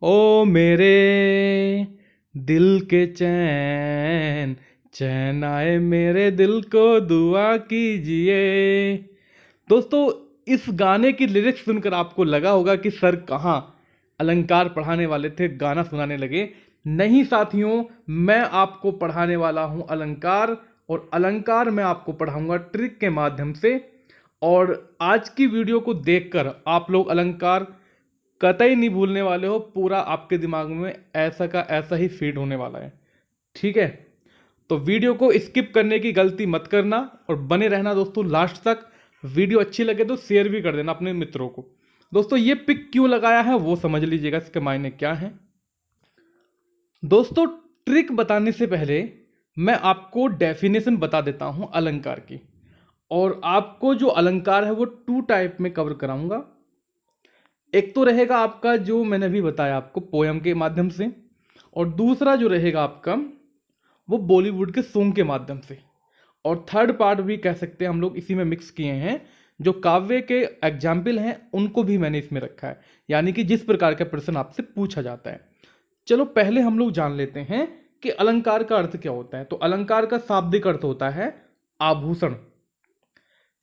ओ मेरे दिल के चैन, चैन आए मेरे दिल को दुआ कीजिए। दोस्तों, इस गाने की लिरिक्स सुनकर आपको लगा होगा कि सर कहाँ अलंकार पढ़ाने वाले थे, गाना सुनाने लगे। नहीं साथियों, मैं आपको पढ़ाने वाला हूं अलंकार, और अलंकार मैं आपको पढ़ाऊंगा ट्रिक के माध्यम से। और आज की वीडियो को देखकर आप लोग अलंकार कतई नहीं भूलने वाले हो। पूरा आपके दिमाग में ऐसा का ऐसा ही फीड होने वाला है। ठीक है, तो वीडियो को स्किप करने की गलती मत करना और बने रहना दोस्तों लास्ट तक। वीडियो अच्छी लगे तो शेयर भी कर देना अपने मित्रों को। दोस्तों, ये पिक क्यों लगाया है वो समझ लीजिएगा, इसके मायने क्या है। दोस्तों, ट्रिक बताने से पहले मैं आपको डेफिनेशन बता देता हूं अलंकार की। और आपको जो अलंकार है वो 2 टाइप में कवर कराऊंगा। एक तो रहेगा आपका जो मैंने अभी बताया आपको पोयम के माध्यम से, और दूसरा जो रहेगा आपका वो बॉलीवुड के सॉन्ग के माध्यम से। और थर्ड पार्ट भी कह सकते हैं हम लोग इसी में मिक्स किए हैं। जो काव्य के एग्जाम्पल हैं उनको भी मैंने इसमें रखा है, यानी कि जिस प्रकार का प्रश्न आपसे पूछा जाता है। चलो पहले हम लोग जान लेते हैं कि अलंकार का अर्थ क्या होता है। तो अलंकार का शाब्दिक अर्थ होता है आभूषण।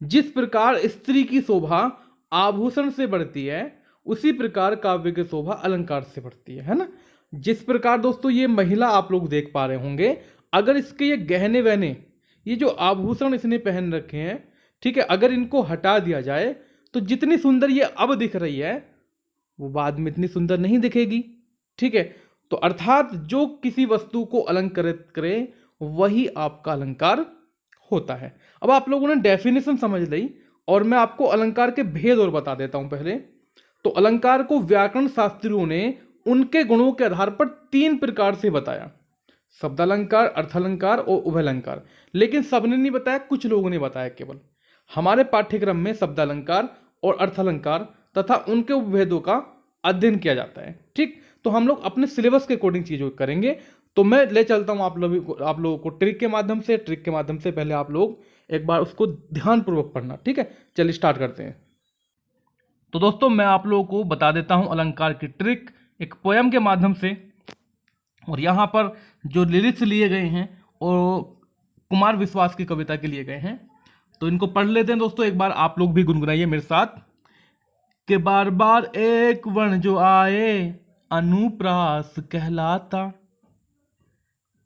जिस प्रकार स्त्री की शोभा आभूषण से बढ़ती है, उसी प्रकार काव्य की शोभा अलंकार से बढ़ती है ना। जिस प्रकार दोस्तों ये महिला आप लोग देख पा रहे होंगे, अगर इसके ये गहने वहने, ये जो आभूषण इसने पहन रखे हैं, ठीक है, अगर इनको हटा दिया जाए तो जितनी सुंदर ये अब दिख रही है वो बाद में इतनी सुंदर नहीं दिखेगी। ठीक है, तो अर्थात जो किसी वस्तु को अलंकृत करे वही आपका अलंकार होता है। अब आप लोगों ने डेफिनेशन समझ ली, और मैं आपको अलंकार के भेद और बता देता हूं पहले। तो अलंकार को व्याकरण शास्त्रियों ने उनके गुणों के आधार पर 3 प्रकार से बताया: शब्दालंकार, अर्थालंकार और उभयलंकार। लेकिन सबने नहीं बताया, कुछ लोगों ने बताया केवल। हमारे पाठ्यक्रम में शब्दालंकार और अर्थालंकार तथा उनके उपभेदों का अध्ययन किया जाता है। ठीक, तो हम लोग अपने सिलेबस के अकॉर्डिंग चीजों करेंगे। तो मैं ले चलता हूं आप लोगों को ट्रिक के माध्यम से। ट्रिक के माध्यम से पहले आप लोग एक बार उसको ध्यानपूर्वक पढ़ना। ठीक है, चलिए स्टार्ट करते हैं। तो दोस्तों, मैं आप लोगों को बता देता हूं अलंकार की ट्रिक एक पोयम के माध्यम से। और यहाँ पर जो लिरिक्स लिए गए हैं और कुमार विश्वास की कविता के लिए गए हैं, तो इनको पढ़ लेते हैं दोस्तों। एक बार आप लोग भी गुनगुनाइए मेरे साथ कि बार बार एक वर्ण जो आए अनुप्रास कहलाता।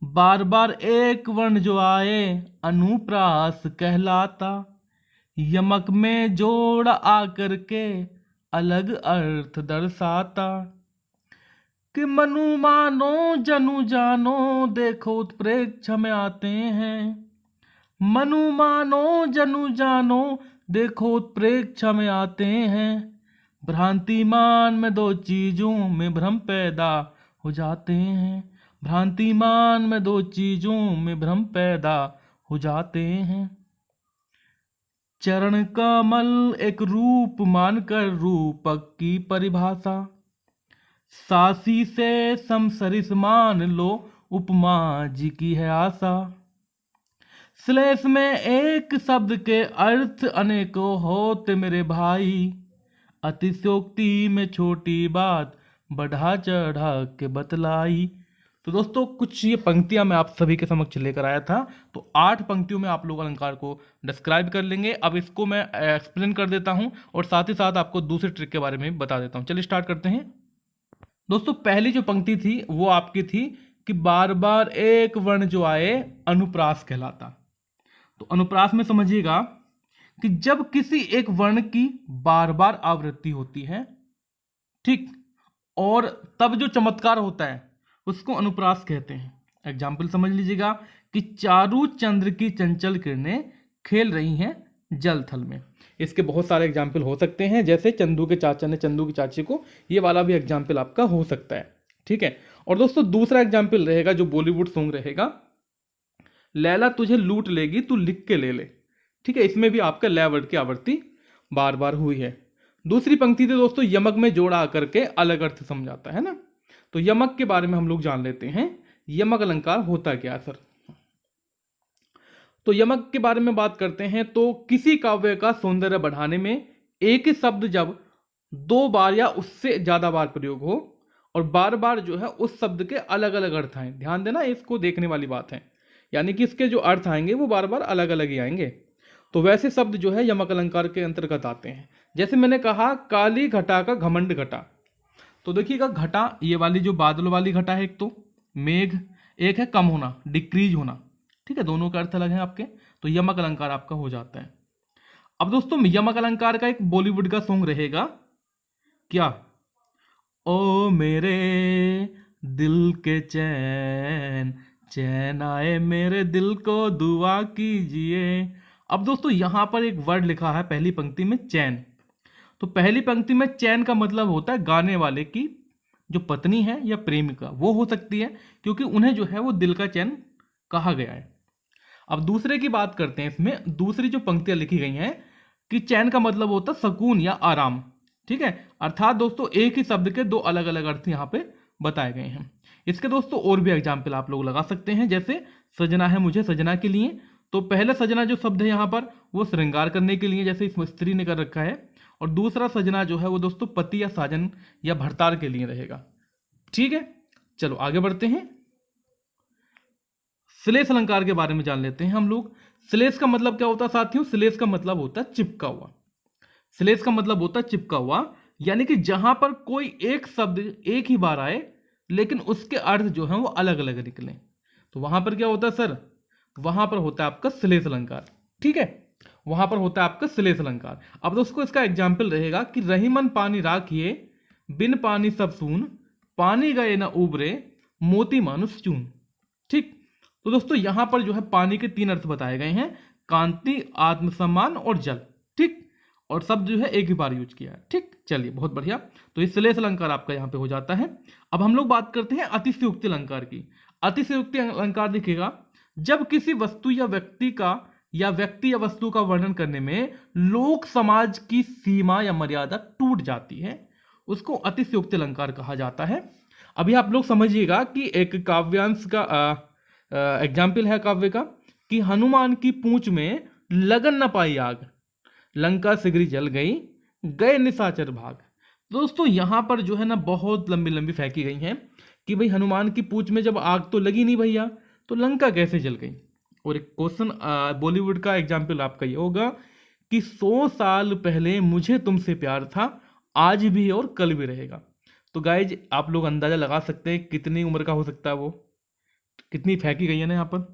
बार बार एक वर्ण जो आए अनुप्रास कहलाता। यमक में जोड़ आकर के अलग अर्थ दर्शाता। कि मनु मानो जनु जानो देखो उत्प्रेक्ष में आते हैं। मनु मानो जनु जानो देखो उत्प्रेक्ष में आते हैं। भ्रांतिमान में 2 चीजों में भ्रम पैदा हो जाते हैं। भ्रांतिमान में 2 चीजों में भ्रम पैदा हो जाते हैं। चरण कमल एक रूप मानकर रूपक की परिभाषा। सासी से समसरिस मान लो उपमा जी की है आशा। श्लेष में एक शब्द के अर्थ अनेकों होते मेरे भाई। अतिशयोक्ति में छोटी बात बढ़ा चढ़ा के बतलाई। तो दोस्तों, कुछ ये पंक्तियां मैं आप सभी के समक्ष लेकर आया था। तो 8 पंक्तियों में आप लोग अलंकार को डिस्क्राइब कर लेंगे। अब इसको मैं एक्सप्लेन कर देता हूं और साथ ही साथ आपको दूसरे ट्रिक के बारे में बता देता हूं। चलिए स्टार्ट करते हैं। दोस्तों, पहली जो पंक्ति थी वो आपकी थी कि बार बार एक वर्ण जो आए अनुप्रास कहलाता। तो अनुप्रास में समझिएगा कि जब किसी एक वर्ण की बार बार आवृत्ति होती है, ठीक, और तब जो चमत्कार होता है उसको अनुप्रास कहते हैं। एग्जाम्पल समझ लीजिएगा कि चारू चंद्र की चंचल किरणें खेल रही हैं जल थल में। इसके बहुत सारे एग्जाम्पल हो सकते हैं, जैसे चंदू के चाचा ने चंदू की चाची को, ये वाला भी एग्जाम्पल आपका हो सकता है। ठीक है, और दोस्तों दूसरा एग्जाम्पल रहेगा जो बॉलीवुड सॉन्ग रहेगा, लैला तुझे लूट लेगी तू लिख के ले ले। ठीक है, इसमें भी आपका लै वर्ड की आवृत्ति बार बार हुई है। दूसरी पंक्ति थी दोस्तों, यमक में जोड़ा करके अलग अर्थ समझाता है ना। तो यमक के बारे में हम लोग जान लेते हैं। यमक अलंकार होता क्या सर? तो यमक के बारे में बात करते हैं तो किसी काव्य का सौंदर्य बढ़ाने में एक ही शब्द जब 2 बार या उससे ज्यादा बार प्रयोग हो और बार बार जो है उस शब्द के अलग अलग अर्थ आए। ध्यान देना, इसको देखने वाली बात है, यानी कि इसके जो अर्थ आएंगे वो बार बार अलग अलग ही आएंगे। तो वैसे शब्द जो है यमक अलंकार के अंतर्गत आते हैं। जैसे मैंने कहा काली घटा का घमंड घटा, तो देखिएगा घटा ये वाली जो बादल वाली घटा है, एक तो मेघ, एक है कम होना, डिक्रीज होना, ठीक है, दोनों का अर्थ अलग है आपके, तो यमक अलंकार आपका हो जाता है। अब दोस्तों यमक अलंकार का एक बॉलीवुड का सॉन्ग रहेगा, क्या, ओ मेरे दिल के चैन, चैन आए मेरे दिल को दुआ कीजिए। अब दोस्तों यहां पर एक वर्ड लिखा है पहली पंक्ति में चैन, तो पहली पंक्ति में चैन का मतलब होता है गाने वाले की जो पत्नी है या प्रेमिका, वो हो सकती है, क्योंकि उन्हें जो है वो दिल का चैन कहा गया है। अब दूसरे की बात करते हैं, इसमें दूसरी जो पंक्तियां लिखी गई हैं कि चैन का मतलब होता है सुकून या आराम, ठीक है। अर्थात दोस्तों एक ही शब्द के दो अलग अलग अर्थ यहाँ पे बताए गए हैं। इसके दोस्तों और भी एग्जाम्पल आप लोग लगा सकते हैं, जैसे सजना है मुझे सजना के लिए, तो पहले सजना जो शब्द है यहाँ पर वो श्रृंगार करने के लिए, जैसे इसमें स्त्री ने कर रखा है, और दूसरा सजना जो है वो दोस्तों पति या साजन या भरतार के लिए रहेगा, ठीक है। चलो आगे बढ़ते हैं, श्लेष अलंकार के बारे में जान लेते हैं हम लोग। श्लेष का मतलब क्या होता है साथियों? श्लेष का मतलब होता है चिपका हुआ। श्लेष का मतलब होता है चिपका हुआ, यानी कि जहां पर कोई एक शब्द एक ही बार आए लेकिन उसके अर्थ जो है वो अलग अलग निकले, तो वहां पर क्या होता है सर? वहां पर होता है आपका श्लेष अलंकार, ठीक है, वहां पर होता है आपका श्लेष अलंकार। अब दोस्तों इसका एग्जाम्पल रहेगा कि रहीमन पानी राखिए, बिन पानी सब सून, पानी गए ना उबरे, मोती मानुष चून, ठीक। तो दोस्तों यहां पर जो है पानी के तीन अर्थ बताए गए हैं, कांति, आत्मसम्मान और जल, ठीक, और सब जो है एक ही बार यूज किया है, ठीक। चलिए बहुत बढ़िया, तो इस श्लेष अलंकार आपका यहाँ पे हो जाता है। अब हम लोग बात करते हैं अतिशयोक्ति अलंकार की। अतिशयोक्ति अलंकार दिखेगा जब किसी वस्तु या व्यक्ति या वस्तु का वर्णन करने में लोक समाज की सीमा या मर्यादा टूट जाती है, उसको अतिशयोक्ति अलंकार कहा जाता है। अभी आप लोग समझिएगा कि एक काव्यांश का एग्जाम्पल है काव्य का कि हनुमान की पूंछ में लगन न पाई आग, लंका सिगरी जल गई, गए निशाचर भाग। दोस्तों यहां पर जो है ना बहुत लंबी लंबी फेंकी गई हैं कि भाई हनुमान की पूंछ में जब आग तो लगी नहीं भैया, तो लंका कैसे जल गई। और एक क्वेश्चन बॉलीवुड का एग्जाम्पल आपका ये होगा कि 100 साल पहले मुझे तुमसे प्यार था, आज भी और कल भी रहेगा। तो गाइज आप लोग अंदाजा लगा सकते हैं कितनी उम्र का हो सकता है वो, कितनी फेंकी गई है ना यहाँ पर।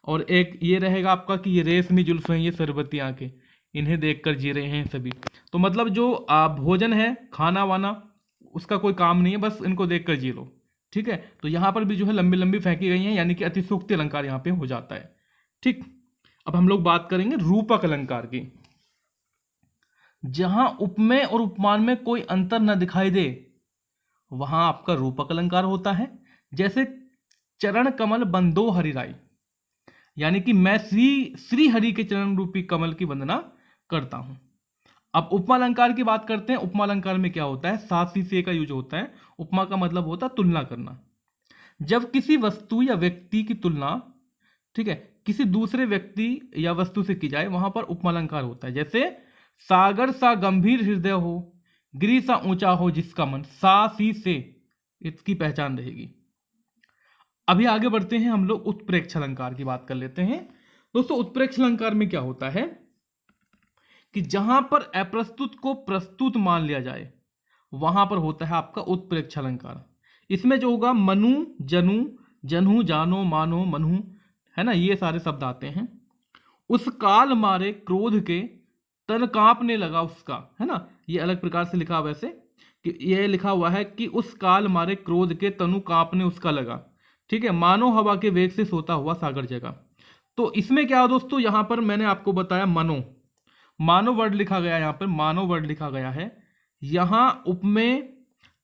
और एक ये रहेगा आपका कि ये रेशमी जुल्फ हैं, ये शरबती आंखें, इन्हें देखकर जी रहे हैं सभी। तो मतलब जो भोजन है, खाना वाना, उसका कोई काम नहीं है, बस इनको देखकर जी लो, ठीक है। तो यहाँ पर भी जो है लंबी लंबी फेंकी गई हैं, यानी कि अतिशयोक्ति अलंकार यहाँ पे हो जाता है, ठीक। अब हम लोग बात करेंगे रूपक अलंकार की। जहां उपमेय और उपमान में कोई अंतर न दिखाई दे वहां आपका रूपक अलंकार होता है। जैसे चरण कमल बंदो हरिराई, यानी कि मैं श्री हरि के चरण रूपी कमल की वंदना करता हूं। अब उपमा अलंकार की बात करते हैं। उपमा अलंकार में क्या होता है? साथ ही से का यूज होता है। उपमा का मतलब होता है तुलना करना। जब किसी वस्तु या व्यक्ति की तुलना, ठीक है, किसी दूसरे व्यक्ति या वस्तु से की जाए, वहां पर उपमा अलंकार होता है। जैसे सागर सा गंभीर हृदय हो, गिरि सा ऊंचा हो जिसका मन, सा सी से इसकी पहचान रहेगी। अभी आगे बढ़ते हैं, हम लोग उत्प्रेक्ष अलंकार की बात कर लेते हैं। दोस्तों उत्प्रेक्ष अलंकार में क्या होता है कि जहां पर अप्रस्तुत को प्रस्तुत मान लिया जाए वहां पर होता है आपका उत्प्रेक्ष अलंकार। इसमें जो होगा मनु, जनु, जनहु, जानो, मानो, मनहु, है ना, ये सारे शब्द आते हैं। उस काल मारे क्रोध के तन कांपने लगा उसका, है ना, ये अलग प्रकार से लिखा, वैसे कि ये लिखा हुआ है कि उस काल मारे क्रोध के तनु कांपने उसका लगा, ठीक है, मानो हवा के वेग से सोता हुआ सागर जगा। तो इसमें क्या है दोस्तों, यहां पर मैंने आपको बताया मानो वर्ड लिखा गया, यहां पर मानो वर्ड लिखा गया है। यहां उपमेय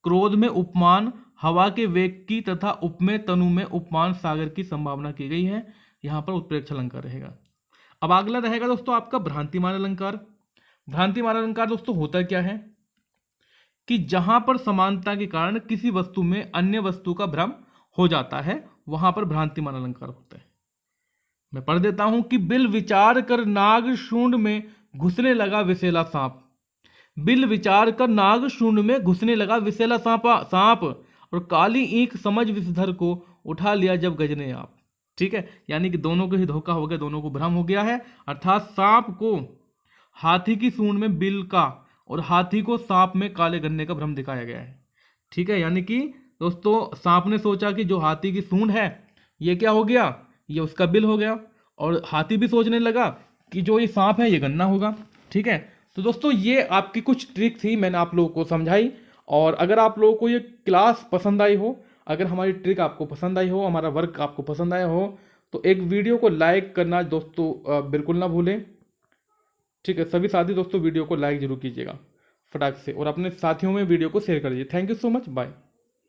क्रोध में उपमान, हवा के वेग की तथा उपमेय तनु में उपमान सागर की संभावना की गई है। यहां पर उत्प्रेक्ष अलंकार रहेगा। अब अगला रहेगा दोस्तों आपका भ्रांतिमान अलंकार। भ्रांतिमान अलंकार दोस्तों होता क्या है कि जहां पर समानता के कारण किसी वस्तु में अन्य वस्तु का भ्रम हो जाता है, वहां पर भ्रांतिमान अलंकार होता है। मैं पढ़ देता हूं कि बिल विचार कर नाग शूंड में घुसने लगा विषैला सांप। बिल विचार कर नाग शूंड में घुसने लगा विषैला सांप, और काली ईंख समझ विषधर को उठा लिया जब गज ने आप। ठीक है, यानी कि दोनों को ही धोखा हो गया, दोनों को भ्रम हो गया है। अर्थात सांप को हाथी की सूंड में बिल का और हाथी को सांप में काले गन्ने का भ्रम दिखाया गया है। ठीक है, यानी कि दोस्तों सांप ने सोचा कि जो हाथी की सूंड है ये क्या हो गया, ये उसका बिल हो गया, और हाथी भी सोचने लगा कि जो ये सांप है ये गन्ना होगा। ठीक है, तो दोस्तों ये आपकी कुछ ट्रिक थी, मैंने आप लोगों को समझाई। और अगर आप लोगों को ये क्लास पसंद आई हो, अगर हमारी ट्रिक आपको पसंद आई हो, हमारा वर्क आपको पसंद आया हो, तो एक वीडियो को लाइक करना दोस्तों बिल्कुल ना भूलें। ठीक है, सभी साथी दोस्तों वीडियो को लाइक जरूर कीजिएगा फटाक से, और अपने साथियों में वीडियो को शेयर कर दीजिए। Thank you so much, bye.